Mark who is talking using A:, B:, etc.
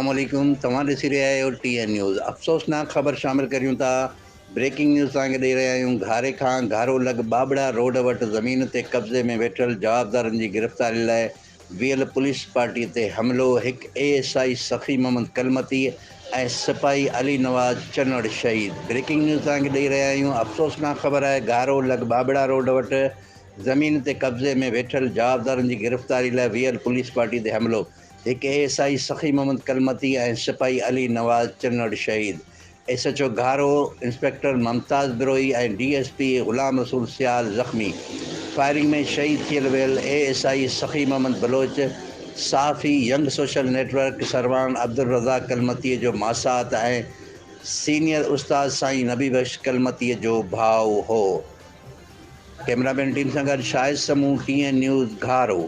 A: अस्सलाम वालेकुम। तव्हां ॾिसी रहिया आहियो TN न्यूज़। अफ़सोसनाक ख़बर शामिल करियूं था। ब्रेकिंग न्यूज़ तव्हांखे ॾेई रहिया आहियूं। घारे खां घारो लॻ ॿाॿड़ा रोड वटि ज़मीन ते कब्ज़े में वेठल जवाबदारनि जी गिरफ़्तारी लाइ वियल पुलिस पार्टी ते हमलो। हिकु ASI सफ़ी मोहम्मद कलमती ऐं सिपाही अली नवाज़ चनड़ शहीद। ब्रेकिंग न्यूज़ तव्हांखे ॾेई रहिया आहियूं। अफ़सोसनाक ख़बर आहे। घारो लॻ ॿाॿड़ा रोड वटि ज़मीन ते कब्ज़े में वेठल जवाबदारनि जी गिरफ़्तारी लाइ वियल पुलिस पार्टी ते हमलो। हिकु ASI सफ़ी मोहम्मद कलमती ऐं सिपाही अली नवाज़ चनड़ शहीद। SHO घारो इंस्पेक्टर मुमताज़ बिरोई ऐं DSP ग़ुलाम रसूल सियाल ज़ख़्मी। फायरिंग में शहीद थियल वियल ASI Safi Mohammad Baloch Safi young social network Sarwan Abdul Razzaq कलमतीअ जो मासात ऐं सीनियर उस्ताद साईं नबी बख्श कलमतीअ जो भाउ हो। कैमरामैन टीम सां गॾु शाहिद समूह TN न्यूज़ घारो।